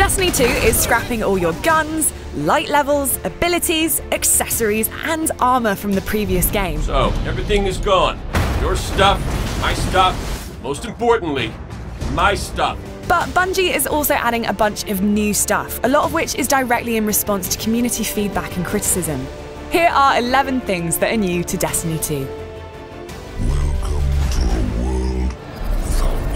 Destiny 2 is scrapping all your guns, light levels, abilities, accessories, and armor from the previous game. So, everything is gone. Your stuff, my stuff, most importantly, my stuff. But Bungie is also adding a bunch of new stuff, a lot of which is directly in response to community feedback and criticism. Here are 11 things that are new to Destiny 2. Welcome to a world without light.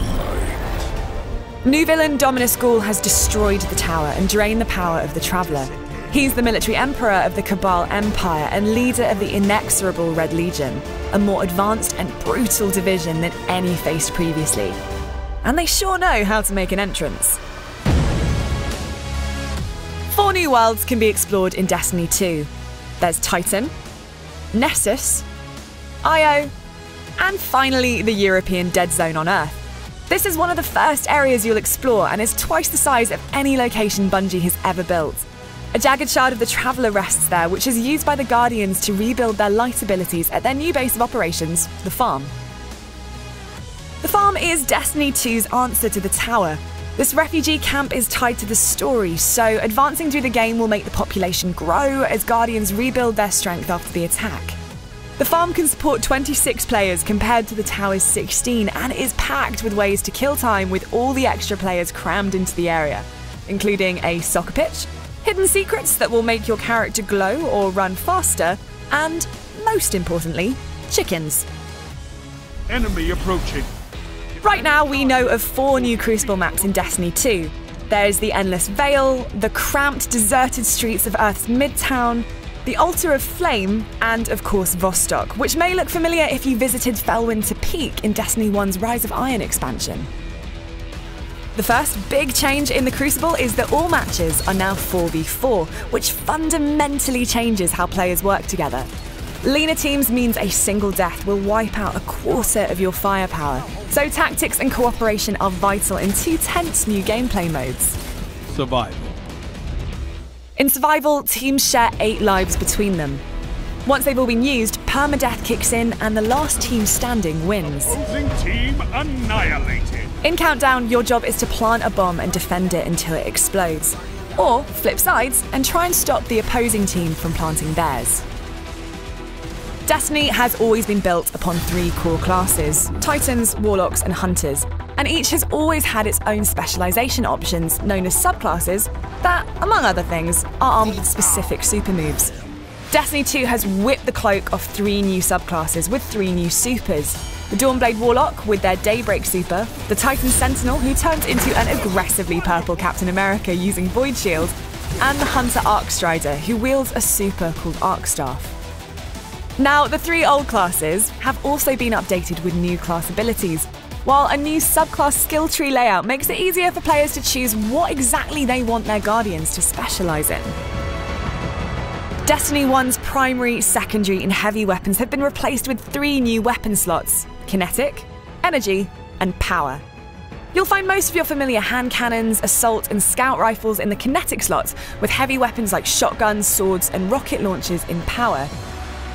New villain Dominus Ghoul has destroyed the tower and drained the power of the Traveler. He's the military emperor of the Cabal Empire and leader of the inexorable Red Legion, a more advanced and brutal division than any faced previously. And they sure know how to make an entrance. 4 new worlds can be explored in Destiny 2. There's Titan, Nessus, Io, and finally the European Dead Zone on Earth. This is one of the first areas you'll explore and is twice the size of any location Bungie has ever built. A jagged shard of the Traveler rests there, which is used by the Guardians to rebuild their light abilities at their new base of operations, the Farm. The Farm is Destiny 2's answer to the tower. This refugee camp is tied to the story, so advancing through the game will make the population grow as Guardians rebuild their strength after the attack. The Farm can support 26 players compared to the tower's 16 and is packed with ways to kill time with all the extra players crammed into the area, including a soccer pitch, hidden secrets that will make your character glow or run faster, and, most importantly, chickens. Enemy approaching. Right now, we know of 4 new Crucible maps in Destiny 2. There's the Endless Vale, the cramped, deserted streets of Earth's Midtown, the Altar of Flame, and of course Vostok, which may look familiar if you visited Felwinter Peak in Destiny 1's Rise of Iron expansion. The first big change in the Crucible is that all matches are now 4v4, which fundamentally changes how players work together. Leaner teams means a single death will wipe out a quarter of your firepower, so tactics and cooperation are vital in 2 tense new gameplay modes. Survival. In Survival, teams share 8 lives between them. Once they've all been used, permadeath kicks in and the last team standing wins. Opposing team annihilated. In Countdown, your job is to plant a bomb and defend it until it explodes. Or flip sides and try and stop the opposing team from planting theirs. Destiny has always been built upon 3 core classes: Titans, Warlocks, and Hunters, and each has always had its own specialization options, known as subclasses, that, among other things, are armed with specific super moves. Destiny 2 has whipped the cloak off 3 new subclasses with 3 new supers: the Dawnblade Warlock with their Daybreak super, the Titan Sentinel who turns into an aggressively purple Captain America using Void Shield, and the Hunter Arcstrider who wields a super called Arcstaff. Now, the 3 old classes have also been updated with new class abilities, while a new subclass skill tree layout makes it easier for players to choose what exactly they want their Guardians to specialise in. Destiny 1's primary, secondary, and heavy weapons have been replaced with 3 new weapon slots: Kinetic, Energy, and Power. You'll find most of your familiar hand cannons, assault, and scout rifles in the Kinetic slots, with heavy weapons like shotguns, swords, and rocket launchers in Power.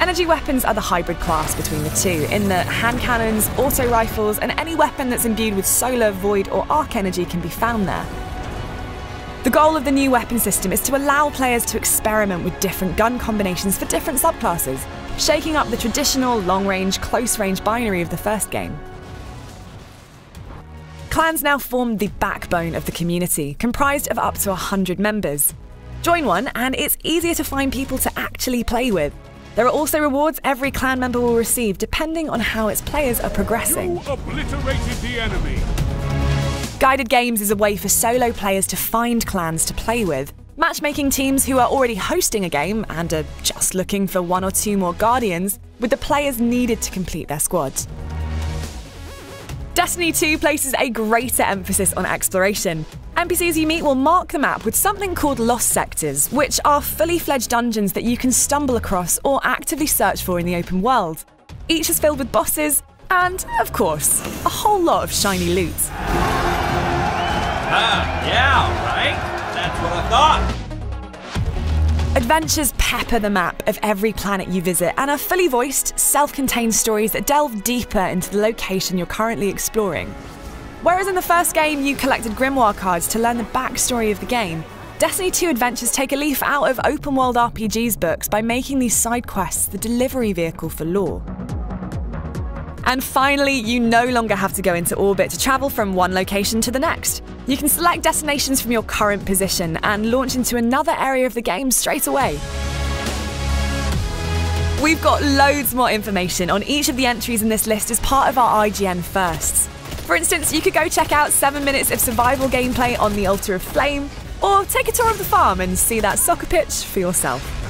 Energy weapons are the hybrid class between the 2, in that hand cannons, auto rifles, and any weapon that's imbued with solar, void, or arc energy can be found there. The goal of the new weapon system is to allow players to experiment with different gun combinations for different subclasses, shaking up the traditional long-range, close-range binary of the first game. Clans now form the backbone of the community, comprised of up to 100 members. Join one, and it's easier to find people to actually play with. There are also rewards every clan member will receive depending on how its players are progressing. You obliterated the enemy. Guided games is a way for solo players to find clans to play with, matchmaking teams who are already hosting a game and are just looking for 1 or 2 more Guardians with the players needed to complete their squad. Destiny 2 places a greater emphasis on exploration. NPCs you meet will mark the map with something called Lost Sectors, which are fully fledged dungeons that you can stumble across or actively search for in the open world. Each is filled with bosses and, of course, a whole lot of shiny loot. Yeah, right? That's what I thought. Adventures pepper the map of every planet you visit and are fully voiced, self-contained stories that delve deeper into the location you're currently exploring. Whereas in the first game you collected grimoire cards to learn the backstory of the game, Destiny 2 Adventures take a leaf out of open-world RPGs books by making these side quests the delivery vehicle for lore. And finally, you no longer have to go into orbit to travel from one location to the next. You can select destinations from your current position and launch into another area of the game straight away. We've got loads more information on each of the entries in this list as part of our IGN firsts. For instance, you could go check out 7 minutes of survival gameplay on the Altar of Flame, or take a tour of the farm and see that soccer pitch for yourself.